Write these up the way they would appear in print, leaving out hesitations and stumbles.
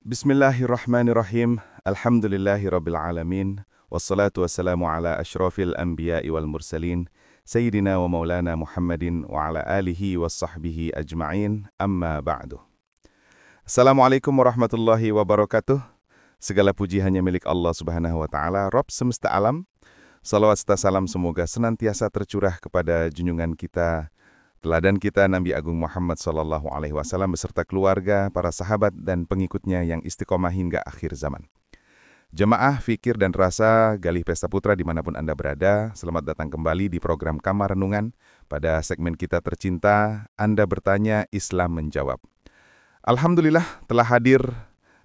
Bismillahirrahmanirrahim. Alhamdulillahirabbil alamin. Wassalatu wassalamu ala asyrafil anbiya'i wal mursalin. Sayyidina wa maulana Muhammadin wa ala alihi wassahbihi ajma'in. Amma ba'du. Assalamualaikum warahmatullahi wabarakatuh. Segala puji hanya milik Allah Subhanahu wa taala, Rabb semesta alam. Salawat serta salam semoga senantiasa tercurah kepada junjungan kita, teladan kita Nabi Agung Muhammad SAW beserta keluarga, para sahabat dan pengikutnya yang istiqomah hingga akhir zaman. Jemaah Fikir dan Rasa Galih Pesta Putra dimanapun Anda berada, selamat datang kembali di program Kamar Renungan. Pada segmen kita tercinta, Anda bertanya, Islam menjawab. Alhamdulillah telah hadir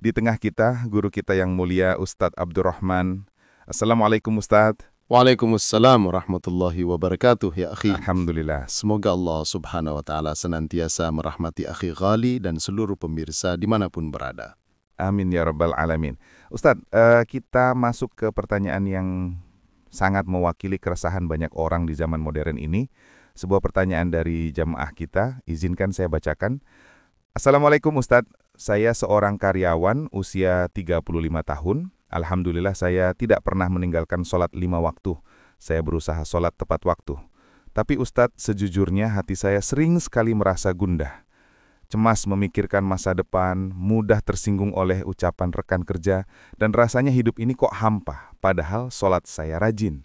di tengah kita guru kita yang mulia Ustadz Abdurrahman. Assalamualaikum Ustadz. Waalaikumsalam warahmatullahi wabarakatuh, ya akhi. Alhamdulillah. Semoga Allah subhanahu wa ta'ala senantiasa merahmati akhi Ghali dan seluruh pemirsa dimanapun berada. Amin ya rabbal alamin. Ustadz, kita masuk ke pertanyaan yang sangat mewakili keresahan banyak orang di zaman modern ini. Sebuah pertanyaan dari jamaah kita, izinkan saya bacakan. Assalamualaikum Ustadz, saya seorang karyawan usia 35 tahun. Alhamdulillah saya tidak pernah meninggalkan sholat 5 waktu. Saya berusaha sholat tepat waktu. Tapi Ustadz, sejujurnya hati saya sering sekali merasa gundah. Cemas memikirkan masa depan, mudah tersinggung oleh ucapan rekan kerja, dan rasanya hidup ini kok hampa, padahal sholat saya rajin.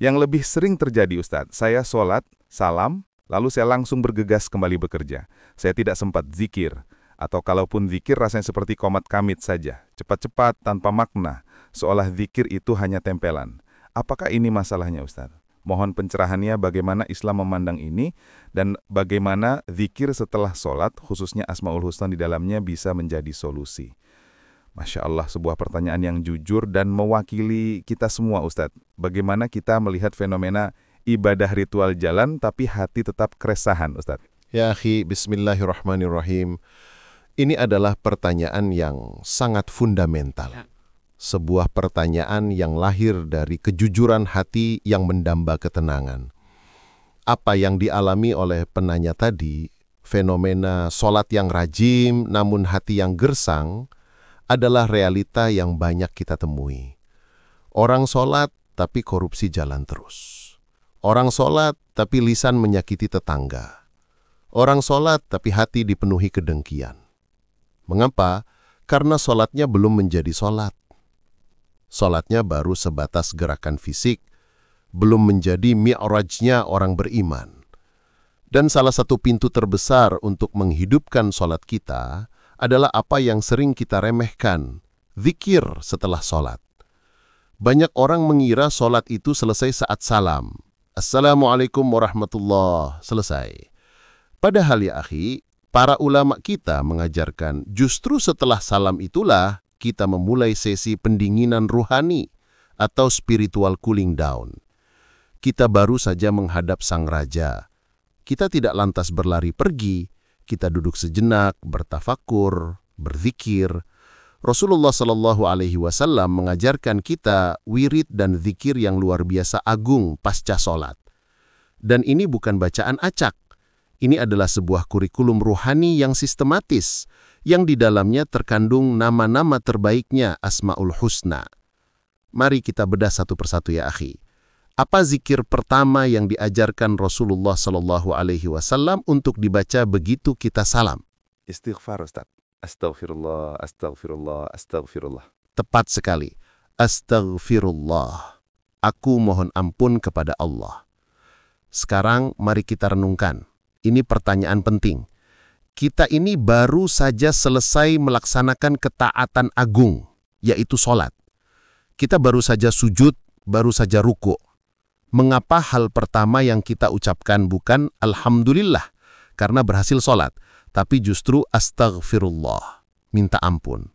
Yang lebih sering terjadi Ustadz, saya sholat, salam, lalu saya langsung bergegas kembali bekerja. Saya tidak sempat zikir. Atau kalaupun zikir rasanya seperti komat kamit saja, cepat-cepat tanpa makna, seolah zikir itu hanya tempelan. Apakah ini masalahnya Ustaz? Mohon pencerahannya bagaimana Islam memandang ini dan bagaimana zikir setelah sholat, khususnya Asmaul Husna di dalamnya bisa menjadi solusi. Masya Allah, sebuah pertanyaan yang jujur dan mewakili kita semua Ustaz. Bagaimana kita melihat fenomena ibadah ritual jalan tapi hati tetap keresahan Ustaz? Ya akhi, bismillahirrahmanirrahim. Ini adalah pertanyaan yang sangat fundamental. Sebuah pertanyaan yang lahir dari kejujuran hati yang mendamba ketenangan. Apa yang dialami oleh penanya tadi, fenomena sholat yang rajim namun hati yang gersang, adalah realita yang banyak kita temui. Orang sholat tapi korupsi jalan terus. Orang sholat tapi lisan menyakiti tetangga. Orang sholat tapi hati dipenuhi kedengkian. Mengapa? Karena sholatnya belum menjadi sholat. Sholatnya baru sebatas gerakan fisik, belum menjadi mi'rajnya orang beriman. Dan salah satu pintu terbesar untuk menghidupkan sholat kita adalah apa yang sering kita remehkan, zikir setelah sholat. Banyak orang mengira sholat itu selesai saat salam. Assalamualaikum warahmatullahi selesai. Padahal ya akhi, para ulama kita mengajarkan justru setelah salam itulah kita memulai sesi pendinginan ruhani atau spiritual cooling down. Kita baru saja menghadap sang raja. Kita tidak lantas berlari pergi, kita duduk sejenak, bertafakur, berzikir. Rasulullah SAW mengajarkan kita wirid dan zikir yang luar biasa agung pasca sholat. Dan ini bukan bacaan acak. Ini adalah sebuah kurikulum ruhani yang sistematis, yang di dalamnya terkandung nama-nama terbaiknya Asmaul Husna. Mari kita bedah satu persatu ya akhi. Apa zikir pertama yang diajarkan Rasulullah SAW untuk dibaca begitu kita salam? Istighfar Ustaz. Astaghfirullah, astaghfirullah, astaghfirullah. Tepat sekali. Astaghfirullah. Aku mohon ampun kepada Allah. Sekarang mari kita renungkan. Ini pertanyaan penting. Kita ini baru saja selesai melaksanakan ketaatan agung, yaitu sholat. Kita baru saja sujud, baru saja ruku. Mengapa hal pertama yang kita ucapkan bukan Alhamdulillah karena berhasil sholat, tapi justru Astaghfirullah, minta ampun.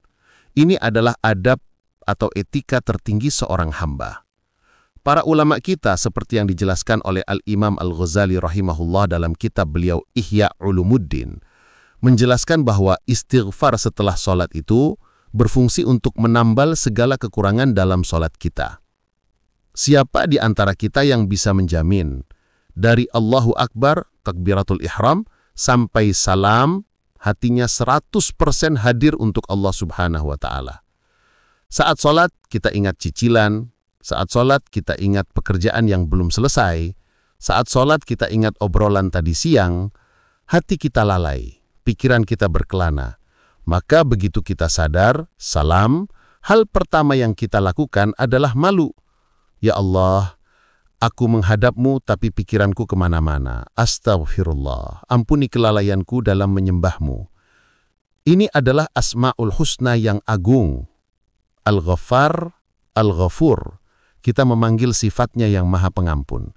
Ini adalah adab atau etika tertinggi seorang hamba. Para ulama kita seperti yang dijelaskan oleh Al-Imam Al-Ghazali rahimahullah dalam kitab beliau Ihya Ulumuddin, menjelaskan bahwa istighfar setelah sholat itu berfungsi untuk menambal segala kekurangan dalam sholat kita. Siapa di antara kita yang bisa menjamin dari Allahu Akbar, takbiratul ihram, sampai salam, hatinya 100% hadir untuk Allah Subhanahu wa Ta'ala. Saat sholat, kita ingat cicilan. Saat sholat, kita ingat pekerjaan yang belum selesai. Saat sholat, kita ingat obrolan tadi siang. Hati kita lalai, pikiran kita berkelana. Maka begitu kita sadar, salam, hal pertama yang kita lakukan adalah malu. Ya Allah, aku menghadapmu tapi pikiranku kemana-mana. Astaghfirullah, ampuni kelalaianku dalam menyembahmu. Ini adalah Asma'ul Husna yang agung. Al-Ghaffar, Al-Ghafur. Kita memanggil sifatnya yang maha pengampun.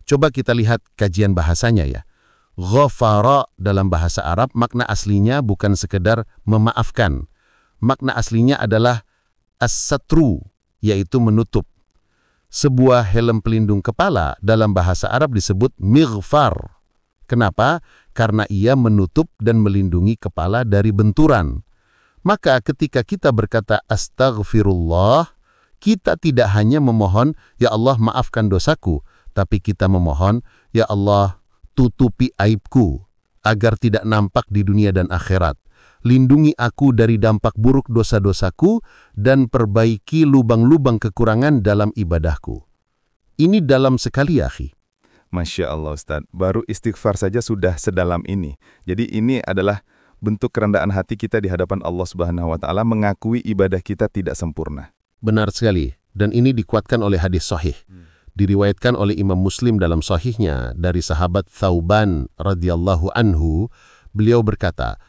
Coba kita lihat kajian bahasanya ya. Ghafara dalam bahasa Arab makna aslinya bukan sekedar memaafkan. Makna aslinya adalah as-satru, yaitu menutup. Sebuah helm pelindung kepala dalam bahasa Arab disebut mighfar. Kenapa? Karena ia menutup dan melindungi kepala dari benturan. Maka ketika kita berkata astaghfirullah, kita tidak hanya memohon, ya Allah maafkan dosaku, tapi kita memohon, ya Allah tutupi aibku, agar tidak nampak di dunia dan akhirat. Lindungi aku dari dampak buruk dosa-dosaku, dan perbaiki lubang-lubang kekurangan dalam ibadahku. Ini dalam sekali, akhi. Masya Allah Ustaz, baru istighfar saja sudah sedalam ini. Jadi ini adalah bentuk kerendahan hati kita di hadapan Allah Subhanahu wa Ta'ala, mengakui ibadah kita tidak sempurna. Benar sekali, dan ini dikuatkan oleh hadis sahih. Diriwayatkan oleh Imam Muslim dalam sahihnya dari sahabat Thauban radhiyallahu anhu, beliau berkata,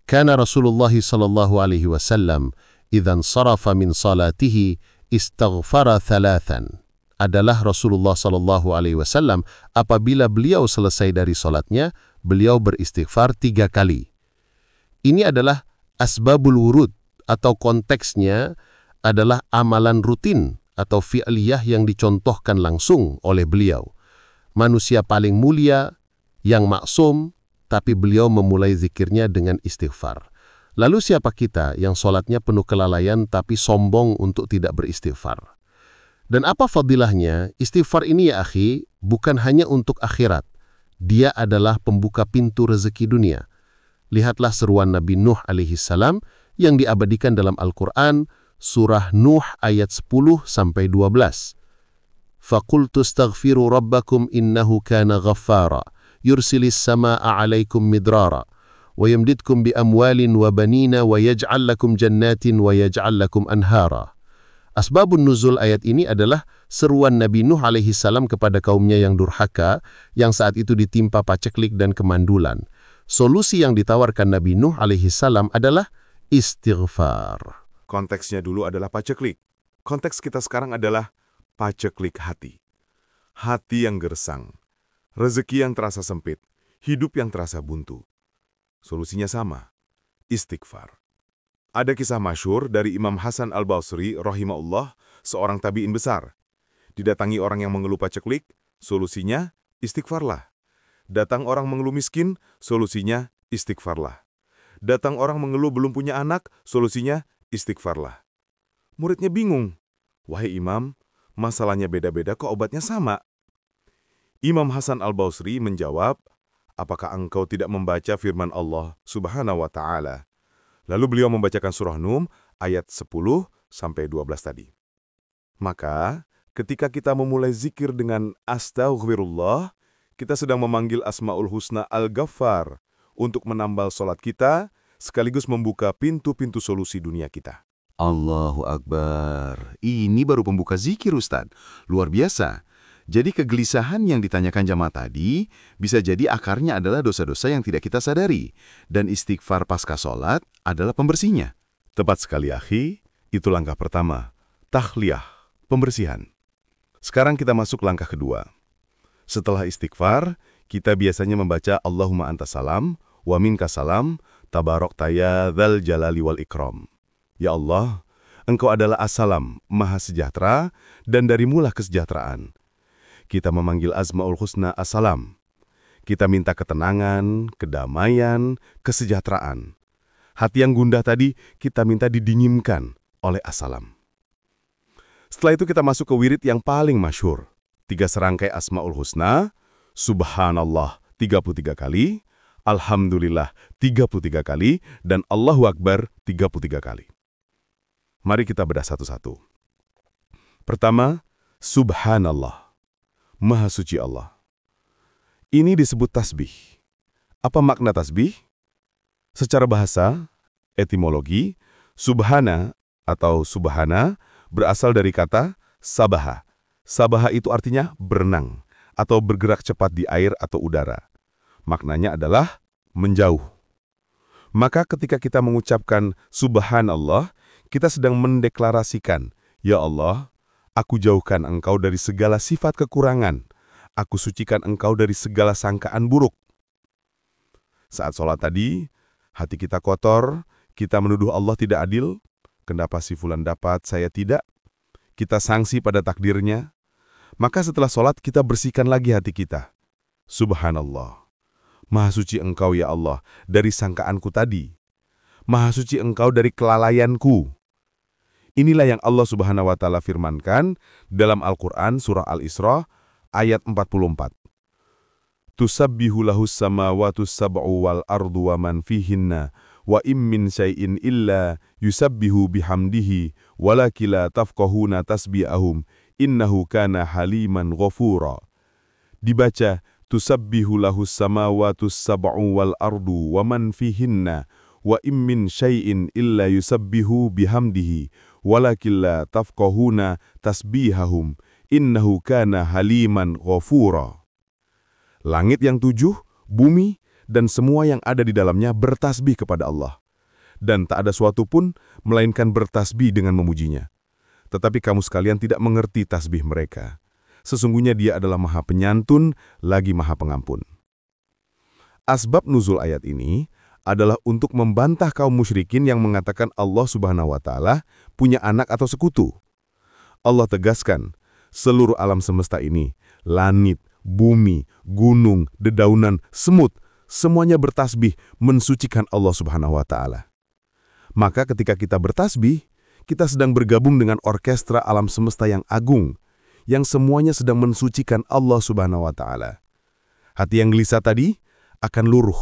"Kana Rasulullah sallallahu alaihi wasallam idzan sarafa min salatihi istaghfara thalathan." Adalah Rasulullah sallallahu alaihi wasallam apabila beliau selesai dari salatnya, beliau beristighfar 3 kali. Ini adalah asbabul wurud atau konteksnya adalah amalan rutin atau fi'liyah yang dicontohkan langsung oleh beliau. Manusia paling mulia, yang maksum, tapi beliau memulai zikirnya dengan istighfar. Lalu siapa kita yang sholatnya penuh kelalaian tapi sombong untuk tidak beristighfar? Dan apa fadilahnya? Istighfar ini ya akhi, bukan hanya untuk akhirat. Dia adalah pembuka pintu rezeki dunia. Lihatlah seruan Nabi Nuh alaihi salam yang diabadikan dalam Al-Quran, Surah Nuh ayat 10-12. Faqultu astaghfiru rabbakum innahu kana ghaffara, yursilis samaa'a 'alaikum midrara, wa yamdidkum bi amwalin wa banina wa yaj'al lakum jannatin wa yaj'al lakum anhara. Asbabun nuzul ayat ini adalah seruan Nabi Nuh alaihi salam kepada kaumnya yang durhaka, yang saat itu ditimpa paceklik dan kemandulan. Solusi yang ditawarkan Nabi Nuh alaihi salam adalah istighfar. Konteksnya dulu adalah paceklik. Konteks kita sekarang adalah paceklik hati. Hati yang gersang, rezeki yang terasa sempit, hidup yang terasa buntu. Solusinya sama, istighfar. Ada kisah masyhur dari Imam Hasan al-Basri rahimahullah, seorang tabi'in besar. Didatangi orang yang mengeluh paceklik, solusinya istighfarlah. Datang orang mengeluh miskin, solusinya istighfarlah. Datang orang mengeluh belum punya anak, solusinya istighfarlah. Muridnya bingung. Wahai Imam, masalahnya beda-beda kok obatnya sama? Imam Hasan al-Basri menjawab, apakah engkau tidak membaca firman Allah Subhanahu wa Ta'ala? Lalu beliau membacakan surah Nuh ayat 10-12 tadi. Maka, ketika kita memulai zikir dengan astaghfirullah, kita sedang memanggil Asma'ul Husna Al-Ghaffar untuk menambal sholat kita, sekaligus membuka pintu-pintu solusi dunia kita. Allahu Akbar. Ini baru pembuka zikir, Ustaz. Luar biasa. Jadi kegelisahan yang ditanyakan jamaah tadi bisa jadi akarnya adalah dosa-dosa yang tidak kita sadari. Dan istighfar pasca sholat adalah pembersihnya. Tepat sekali, akhi. Itu langkah pertama. Tahliyah, pembersihan. Sekarang kita masuk langkah kedua. Setelah istighfar, kita biasanya membaca Allahumma anta salam, wa minka salam, tabarakta ya dzal jalali wal ikram. Ya Allah, Engkau adalah as-salam, maha sejahtera, dan darimulah kesejahteraan. Kita memanggil Asma'ul Husna as-salam. Kita minta ketenangan, kedamaian, kesejahteraan. Hati yang gundah tadi kita minta didinginkan oleh as-salam. Setelah itu kita masuk ke wirid yang paling masyhur. 3 serangkai Asma'ul Husna, Subhanallah 33 kali, Alhamdulillah 33 kali, dan Allahu Akbar 33 kali. Mari kita bedah satu-satu. Pertama, Subhanallah, Maha Suci Allah. Ini disebut tasbih. Apa makna tasbih? Secara bahasa, etimologi, subhana atau subhana berasal dari kata sabaha. Sabaha itu artinya berenang atau bergerak cepat di air atau udara. Maknanya adalah menjauh. Maka ketika kita mengucapkan Subhanallah, kita sedang mendeklarasikan, Ya Allah, aku jauhkan Engkau dari segala sifat kekurangan. Aku sucikan Engkau dari segala sangkaan buruk. Saat sholat tadi, hati kita kotor, kita menuduh Allah tidak adil. Kenapa si fulan dapat, saya tidak? Kita sanksi pada takdirnya. Maka setelah sholat kita bersihkan lagi hati kita. Subhanallah. Maha suci Engkau ya Allah dari sangkaanku tadi. Maha suci Engkau dari kelalaianku. Inilah yang Allah Subhanahu wa Ta'ala firmankan dalam Al-Quran surah Al-Isra ayat 44. Tusabbihu lahus samawatus sab'u wal ardu wa man fihinna wa im min syai'in illa yusabbihu bihamdihi walakila tafqahuna tasbihahum innahu kana haliman ghafura. Dibaca Tusabbihu lahus samawatus sab'u wal ardu wa man fihinna wa im min syai'in illa yusabbihu bihamdihi walakilla tafqahuna tasbihahum innahu kana haliman ghafura. Langit yang 7, bumi, dan semua yang ada di dalamnya bertasbih kepada Allah. Dan tak ada suatu pun melainkan bertasbih dengan memujinya. Tetapi kamu sekalian tidak mengerti tasbih mereka. Sesungguhnya Dia adalah Maha Penyantun, lagi Maha Pengampun. Asbab nuzul ayat ini adalah untuk membantah kaum musyrikin yang mengatakan Allah Subhanahu wa Ta'ala punya anak atau sekutu. Allah tegaskan, seluruh alam semesta ini, langit, bumi, gunung, dedaunan, semut, semuanya bertasbih mensucikan Allah Subhanahu wa Ta'ala. Maka ketika kita bertasbih, kita sedang bergabung dengan orkestra alam semesta yang agung, yang semuanya sedang mensucikan Allah Subhanahu wa Ta'ala. Hati yang gelisah tadi akan luruh,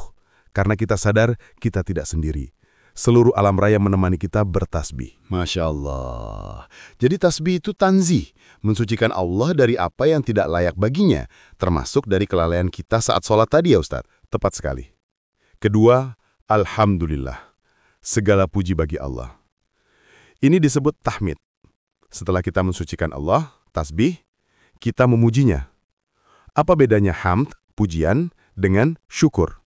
karena kita sadar kita tidak sendiri. Seluruh alam raya menemani kita bertasbih. Masya Allah. Jadi tasbih itu tanzih, mensucikan Allah dari apa yang tidak layak baginya, termasuk dari kelalaian kita saat sholat tadi ya Ustadz. Tepat sekali. Kedua, Alhamdulillah. Segala puji bagi Allah. Ini disebut tahmid. Setelah kita mensucikan Allah, tasbih, kita memujinya. Apa bedanya hamd, pujian, dengan syukur?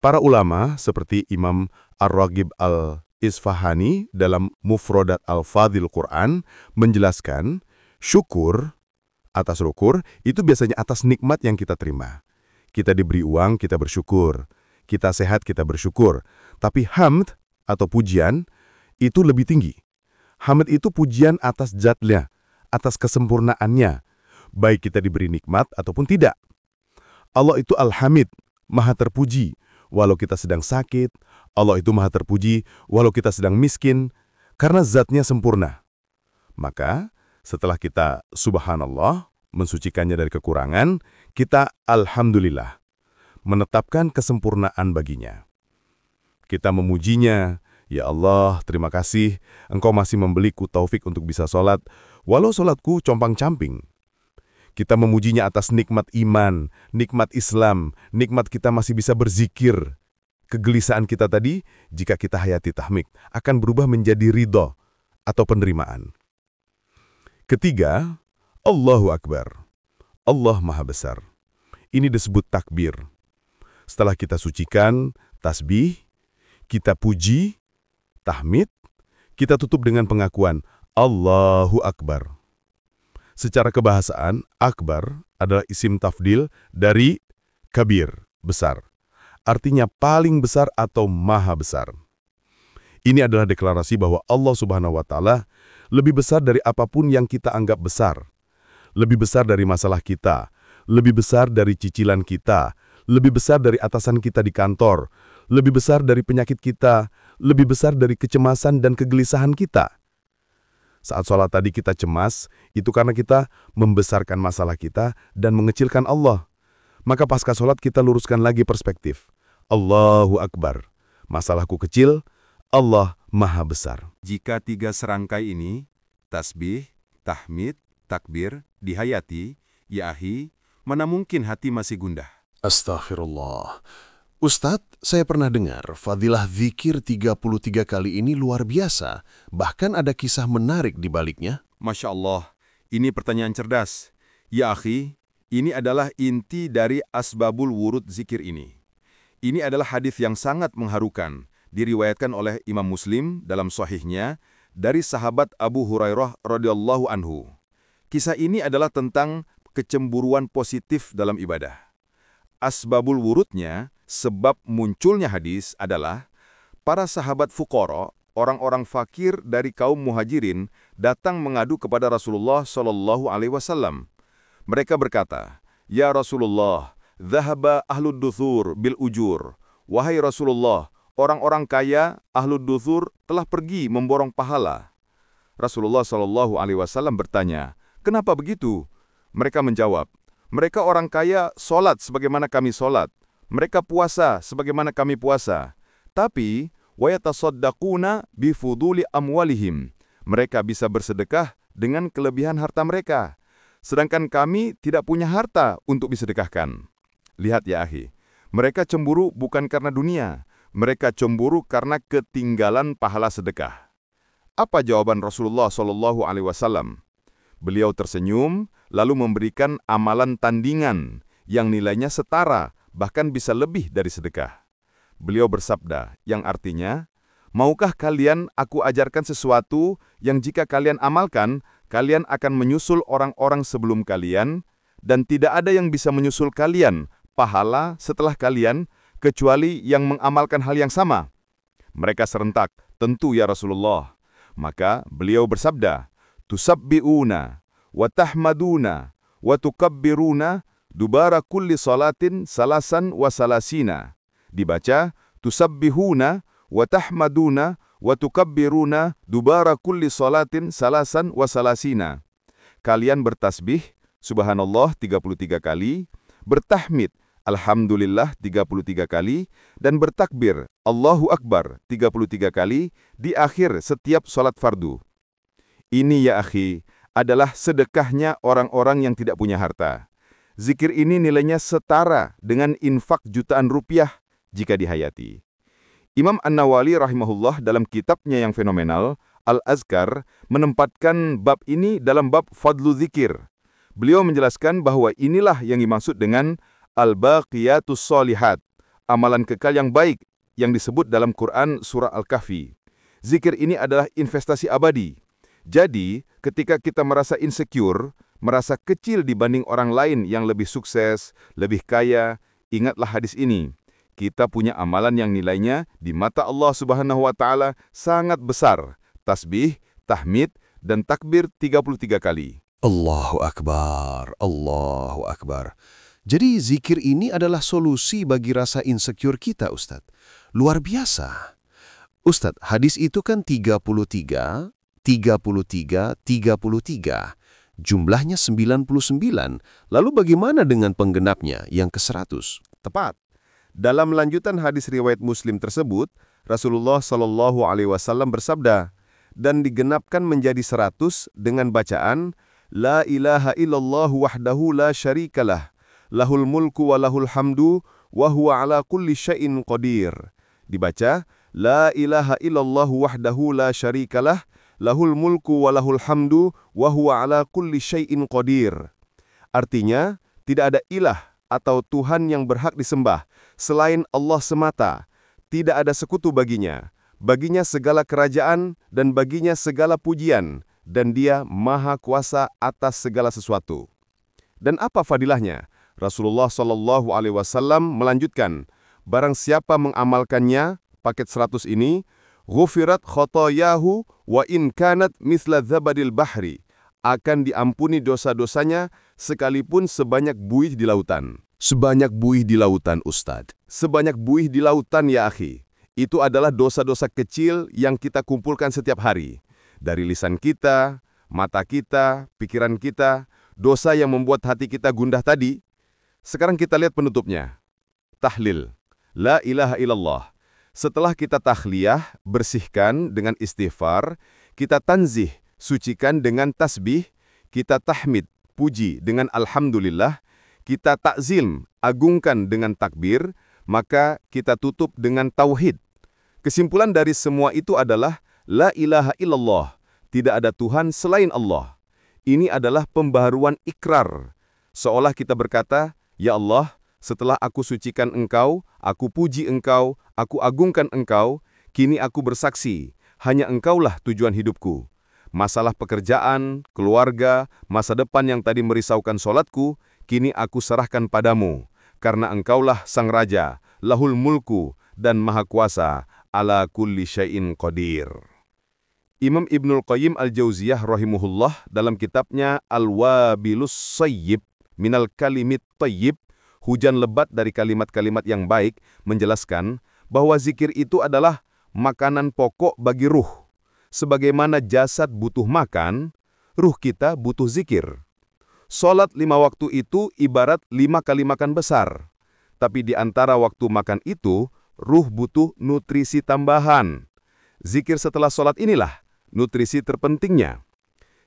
Para ulama seperti Imam Ar-Raghib Al-Isfahani dalam Mufrodat Al-Fadhil Quran menjelaskan, syukur, atas syukur, itu biasanya atas nikmat yang kita terima. Kita diberi uang, kita bersyukur. Kita sehat, kita bersyukur. Tapi hamd atau pujian itu lebih tinggi. Hamd itu pujian atas zatnya, atas kesempurnaannya, baik kita diberi nikmat ataupun tidak. Allah itu Al-Hamid, Maha terpuji, walau kita sedang sakit. Allah itu Maha terpuji, walau kita sedang miskin, karena zatnya sempurna. Maka, setelah kita Subhanallah, mensucikannya dari kekurangan, kita Alhamdulillah, menetapkan kesempurnaan baginya. Kita memujinya, Ya Allah, terima kasih, Engkau masih memberiku taufik untuk bisa sholat, walau sholatku compang-camping. Kita memujinya atas nikmat iman, nikmat Islam, nikmat kita masih bisa berzikir. Kegelisahan kita tadi, jika kita hayati tahmid, akan berubah menjadi ridho atau penerimaan. Ketiga, Allahu Akbar. Allah Maha Besar. Ini disebut takbir. Setelah kita sucikan, tasbih, kita puji, tahmid, kita tutup dengan pengakuan Allahu Akbar. Secara kebahasaan, Akbar adalah isim tafdil dari kabir, besar. Artinya paling besar atau maha besar. Ini adalah deklarasi bahwa Allah Subhanahu wa Ta'ala lebih besar dari apapun yang kita anggap besar. Lebih besar dari masalah kita, lebih besar dari cicilan kita, lebih besar dari atasan kita di kantor, lebih besar dari penyakit kita, lebih besar dari kecemasan dan kegelisahan kita. Saat sholat tadi kita cemas, itu karena kita membesarkan masalah kita dan mengecilkan Allah. Maka pasca sholat kita luruskan lagi perspektif. Allahu Akbar. Masalahku kecil, Allah Maha Besar. Jika 3 serangkai ini, tasbih, tahmid, takbir, dihayati, ya akhi, mana mungkin hati masih gundah? Astaghfirullah. Ustadz, saya pernah dengar fadilah zikir 33 kali ini luar biasa. Bahkan ada kisah menarik di baliknya. Masya Allah, ini pertanyaan cerdas. Ya akhi, ini adalah inti dari asbabul wurud zikir ini. Ini adalah hadis yang sangat mengharukan, diriwayatkan oleh Imam Muslim dalam sahihnya dari sahabat Abu Hurairah radhiyallahu anhu. Kisah ini adalah tentang kecemburuan positif dalam ibadah. Asbabul wurudnya, sebab munculnya hadis adalah para sahabat fuqara, orang-orang fakir dari kaum muhajirin, datang mengadu kepada Rasulullah SAW. Mereka berkata, "Ya Rasulullah, dhahaba ahlud duthur bil ujur." Wahai Rasulullah, orang-orang kaya ahlud duthur telah pergi memborong pahala. Rasulullah SAW bertanya, "Kenapa begitu?" Mereka menjawab, "Mereka orang kaya solat sebagaimana kami solat. Mereka puasa sebagaimana kami puasa. Tapi, wayatasaddaquna bifuduli amwalihim. Mereka bisa bersedekah dengan kelebihan harta mereka. Sedangkan kami tidak punya harta untuk disedekahkan." Lihat ya akhi, mereka cemburu bukan karena dunia. Mereka cemburu karena ketinggalan pahala sedekah. Apa jawaban Rasulullah SAW? Beliau tersenyum, lalu memberikan amalan tandingan yang nilainya setara, bahkan bisa lebih dari sedekah. Beliau bersabda, yang artinya, "Maukah kalian aku ajarkan sesuatu yang jika kalian amalkan, kalian akan menyusul orang-orang sebelum kalian, dan tidak ada yang bisa menyusul kalian, pahala setelah kalian, kecuali yang mengamalkan hal yang sama?" Mereka serentak, "Tentu ya Rasulullah." Maka beliau bersabda, "Tusabbi'una, wa tahmaduna, wa tukabbiruna, dubara kulli salatin salasan wa salasina." Dibaca, "Tusabbihuna, wa tahmaduna, wa tukabbiruna, dubara kulli salatin salasan wa salasina." Kalian bertasbih, subhanallah 33 kali, bertahmid, alhamdulillah 33 kali, dan bertakbir, Allahu Akbar 33 kali di akhir setiap sholat fardu. Ini ya akhi, adalah sedekahnya orang-orang yang tidak punya harta. Zikir ini nilainya setara dengan infak jutaan rupiah jika dihayati. Imam An-Nawawi rahimahullah dalam kitabnya yang fenomenal, Al-Azkar, menempatkan bab ini dalam bab fadlu zikir. Beliau menjelaskan bahwa inilah yang dimaksud dengan al-baqiyatus sholihat, amalan kekal yang baik yang disebut dalam Quran surah Al-Kahfi. Zikir ini adalah investasi abadi. Jadi, ketika kita merasa insecure, merasa kecil dibanding orang lain yang lebih sukses, lebih kaya, ingatlah hadis ini. Kita punya amalan yang nilainya di mata Allah Subhanahu wa Ta'ala sangat besar. Tasbih, tahmid, dan takbir 33 kali. Allahu Akbar, Allahu Akbar. Jadi zikir ini adalah solusi bagi rasa insecure kita, Ustadz. Luar biasa. Ustadz, hadis itu kan 33, 33, 33. Jumlahnya 99. Lalu bagaimana dengan penggenapnya yang ke-100? Tepat. Dalam lanjutan hadis riwayat Muslim tersebut, Rasulullah SAW bersabda, dan digenapkan menjadi 100 dengan bacaan, La ilaha illallah wahdahu la syarikalah, lahul mulku wa lahul hamdu, wa huwa ala kulli syai'in qadir. Dibaca, La ilaha illallah wahdahu la syarikalah, lahul mulku wa lahul hamdu, wa huwa ala kulli syai'in qadir. Artinya, tidak ada ilah atau Tuhan yang berhak disembah selain Allah semata. Tidak ada sekutu baginya. Baginya segala kerajaan dan baginya segala pujian, dan Dia maha kuasa atas segala sesuatu. Dan apa fadilahnya? Rasulullah SAW melanjutkan, barang siapa mengamalkannya, paket 100 ini, ghufirat khotoyahu wa in kanat misla zabadil bahri, akan diampuni dosa-dosanya sekalipun sebanyak buih di lautan. Sebanyak buih di lautan, Ustadz. Sebanyak buih di lautan ya akhi. Itu adalah dosa-dosa kecil yang kita kumpulkan setiap hari. Dari lisan kita, mata kita, pikiran kita, dosa yang membuat hati kita gundah tadi. Sekarang kita lihat penutupnya. Tahlil. La ilaha illallah. Setelah kita tahliyah, bersihkan dengan istighfar, kita tanzih, sucikan dengan tasbih, kita tahmid, puji dengan alhamdulillah, kita takzim, agungkan dengan takbir, maka kita tutup dengan tauhid. Kesimpulan dari semua itu adalah La ilaha illallah, tidak ada Tuhan selain Allah. Ini adalah pembaharuan ikrar. Seolah kita berkata, Ya Allah, setelah aku sucikan Engkau, aku puji Engkau, aku agungkan Engkau, kini aku bersaksi, hanya Engkaulah tujuan hidupku. Masalah pekerjaan, keluarga, masa depan yang tadi merisaukan solatku, kini aku serahkan padamu, karena Engkaulah Sang Raja, lahul mulku, dan maha kuasa, ala kulli syai'in qadir. Imam Ibnul Qayyim Al-Jauziyah rahimahullah dalam kitabnya Al-Wabilus Sayyib minal kalimit tayyib, hujan lebat dari kalimat-kalimat yang baik, menjelaskan bahwa zikir itu adalah makanan pokok bagi ruh. Sebagaimana jasad butuh makan, ruh kita butuh zikir. Salat 5 waktu itu ibarat 5 kali makan besar. Tapi di antara waktu makan itu, ruh butuh nutrisi tambahan. Zikir setelah salat inilah nutrisi terpentingnya.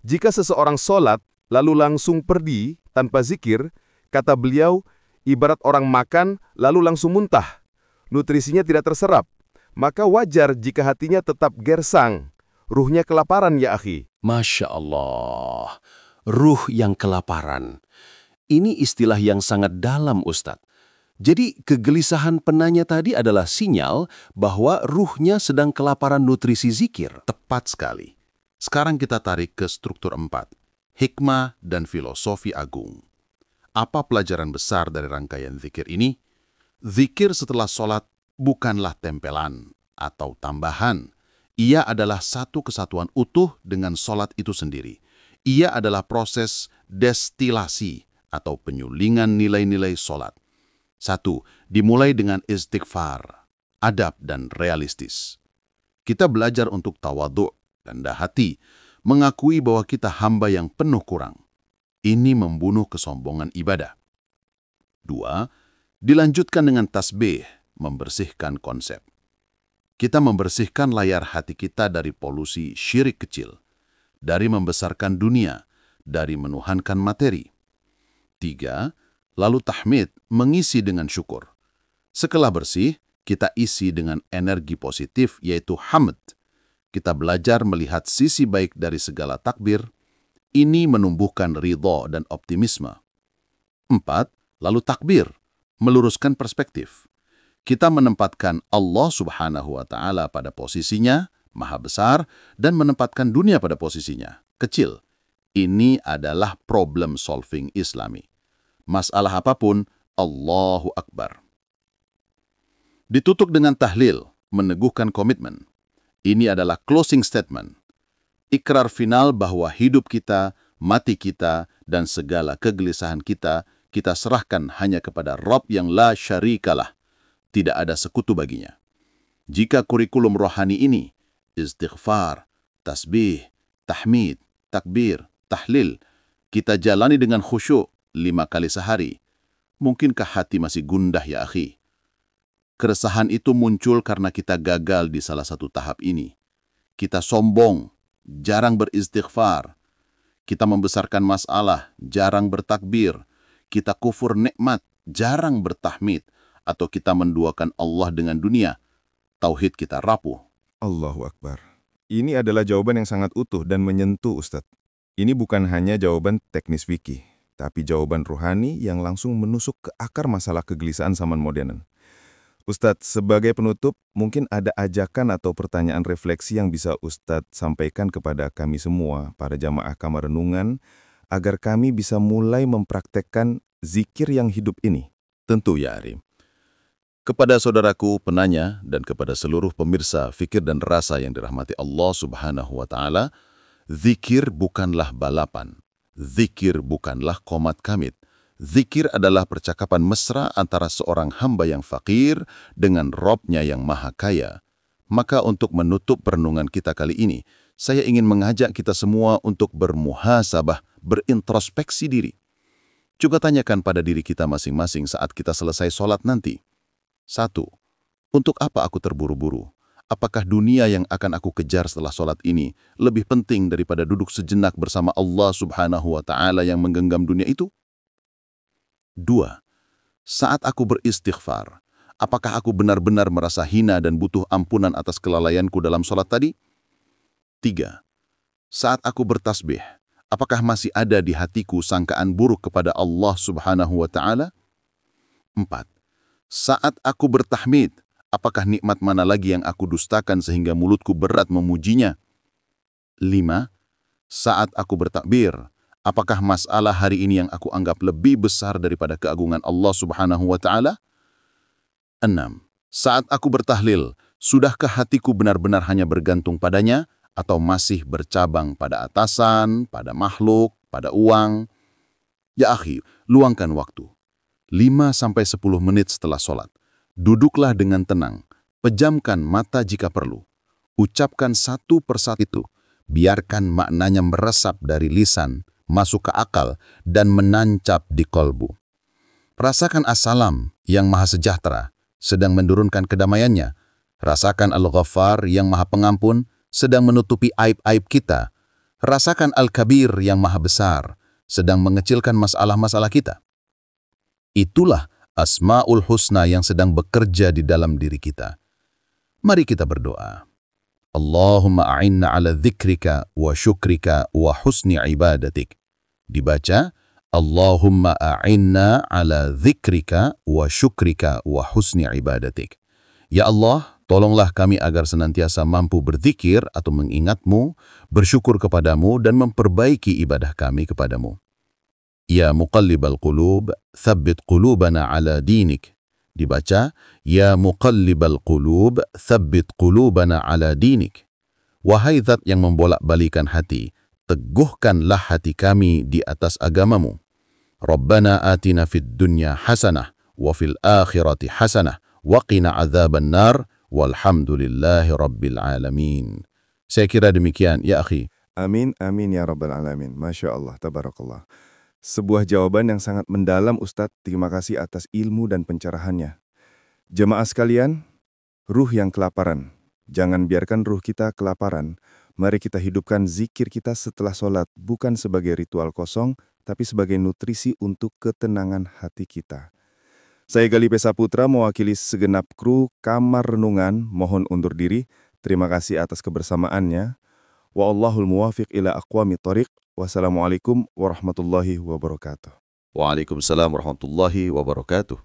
Jika seseorang salat, lalu langsung pergi tanpa zikir, kata beliau, ibarat orang makan lalu langsung muntah. Nutrisinya tidak terserap. Maka wajar jika hatinya tetap gersang. Ruhnya kelaparan ya akhi. Masya Allah, ruh yang kelaparan. Ini istilah yang sangat dalam, Ustadz. Jadi kegelisahan penanya tadi adalah sinyal bahwa ruhnya sedang kelaparan nutrisi zikir. Tepat sekali. Sekarang kita tarik ke struktur 4. Hikmah dan filosofi agung. Apa pelajaran besar dari rangkaian zikir ini? Zikir setelah sholat bukanlah tempelan atau tambahan. Ia adalah satu kesatuan utuh dengan sholat itu sendiri. Ia adalah proses destilasi atau penyulingan nilai-nilai sholat. 1. Dimulai dengan istighfar, adab dan realistis. Kita belajar untuk tawadhu' dan rendah hati, mengakui bahwa kita hamba yang penuh kurang. Ini membunuh kesombongan ibadah. 2. Dilanjutkan dengan tasbih, membersihkan konsep. Kita membersihkan layar hati kita dari polusi syirik kecil, dari membesarkan dunia, dari menuhankan materi. 3. Lalu tahmid, mengisi dengan syukur. Setelah bersih, kita isi dengan energi positif, yaitu hamd. Kita belajar melihat sisi baik dari segala takbir. Ini menumbuhkan ridho dan optimisme. 4. Lalu takbir, meluruskan perspektif. Kita menempatkan Allah Subhanahu wa Ta'ala pada posisinya, maha besar, dan menempatkan dunia pada posisinya, kecil. Ini adalah problem solving Islami. Masalah apapun, Allahu Akbar. Ditutup dengan tahlil, meneguhkan komitmen. Ini adalah closing statement. Ikrar final bahwa hidup kita, mati kita, dan segala kegelisahan kita serahkan hanya kepada Rabb yang la syarikalah. Tidak ada sekutu baginya. Jika kurikulum rohani ini, istighfar, tasbih, tahmid, takbir, tahlil, kita jalani dengan khusyuk 5 kali sehari, mungkinkah hati masih gundah ya akhi? Keresahan itu muncul karena kita gagal di salah satu tahap ini. Kita sombong, jarang beristighfar. Kita membesarkan masalah, jarang bertakbir. Kita kufur nikmat, jarang bertahmid. Atau kita menduakan Allah dengan dunia, tauhid kita rapuh. Allahu Akbar. Ini adalah jawaban yang sangat utuh dan menyentuh, Ustadz. Ini bukan hanya jawaban teknis fikih, tapi jawaban ruhani yang langsung menusuk ke akar masalah kegelisahan zaman modern. Ustadz, sebagai penutup, mungkin ada ajakan atau pertanyaan refleksi yang bisa Ustadz sampaikan kepada kami semua, para jamaah kamar renungan, agar kami bisa mulai mempraktekkan zikir yang hidup ini. Tentu ya Arim. Kepada saudaraku penanya dan kepada seluruh pemirsa fikir dan rasa yang dirahmati Allah Subhanahu wa Ta'ala, zikir bukanlah balapan, zikir bukanlah qomat kamit. Zikir adalah percakapan mesra antara seorang hamba yang fakir dengan Robnya yang maha kaya. Maka untuk menutup perenungan kita kali ini, saya ingin mengajak kita semua untuk bermuhasabah, berintrospeksi diri. Coba tanyakan pada diri kita masing-masing saat kita selesai sholat nanti. 1. Untuk apa aku terburu-buru? Apakah dunia yang akan aku kejar setelah sholat ini lebih penting daripada duduk sejenak bersama Allah Subhanahu wa Ta'ala yang menggenggam dunia itu? 2. Saat aku beristighfar, apakah aku benar-benar merasa hina dan butuh ampunan atas kelalaianku dalam sholat tadi? 3. Saat aku bertasbih, apakah masih ada di hatiku sangkaan buruk kepada Allah Subhanahu wa Ta'ala? 4. Saat aku bertahmid, apakah nikmat mana lagi yang aku dustakan sehingga mulutku berat memujinya? 5. Saat aku bertakbir, apakah masalah hari ini yang aku anggap lebih besar daripada keagungan Allah Subhanahu wa Ta'ala? 6. Saat aku bertahlil, sudahkah hatiku benar-benar hanya bergantung padanya atau masih bercabang pada atasan, pada makhluk, pada uang? Ya akhi, luangkan waktu. 5-10 menit setelah sholat. Duduklah dengan tenang, pejamkan mata jika perlu. Ucapkan satu persatu itu, biarkan maknanya meresap dari lisan, masuk ke akal, dan menancap di kolbu. Rasakan as-salam yang maha sejahtera, sedang menurunkan kedamaiannya. Rasakan al-ghaffar yang maha pengampun, sedang menutupi aib-aib kita. Rasakan al-kabir yang maha besar, sedang mengecilkan masalah-masalah kita. Itulah Asma'ul Husna yang sedang bekerja di dalam diri kita. Mari kita berdoa. Allahumma a'inna ala dzikrika wa syukrika wa husni ibadatik. Dibaca, Allahumma a'inna ala dzikrika wa syukrika wa husni ibadatik. Ya Allah, tolonglah kami agar senantiasa mampu berzikir atau mengingatmu, bersyukur kepadamu, dan memperbaiki ibadah kami kepadamu. Ya muqallibal qulub, thabbit qulubana ala dinik. Dibaca, Ya muqallibal qulub, thabbit qulubana ala dinik. Wahai zat yang membolak-balikan hati, teguhkanlah hati kami di atas agamamu. Rabbana atina fid dunya hasanah, wa fil akhirati hasanah, wa qina azaban nar, walhamdulillahi rabbil alamin. Saya kira demikian, ya akhi. Amin, amin ya rabbal alamin. Masya Allah, tabarakallah. Sebuah jawaban yang sangat mendalam, Ustadz. Terima kasih atas ilmu dan pencerahannya. Jemaah sekalian, ruh yang kelaparan. Jangan biarkan ruh kita kelaparan. Mari kita hidupkan zikir kita setelah sholat, bukan sebagai ritual kosong, tapi sebagai nutrisi untuk ketenangan hati kita. Saya Gali Pesaputra mewakili segenap kru Kamar Renungan, mohon undur diri. Terima kasih atas kebersamaannya. Wallahul muwafiq ila aqwamit thoriq. Wassalamualaikum warahmatullahi wabarakatuh. Waalaikumsalam warahmatullahi wabarakatuh.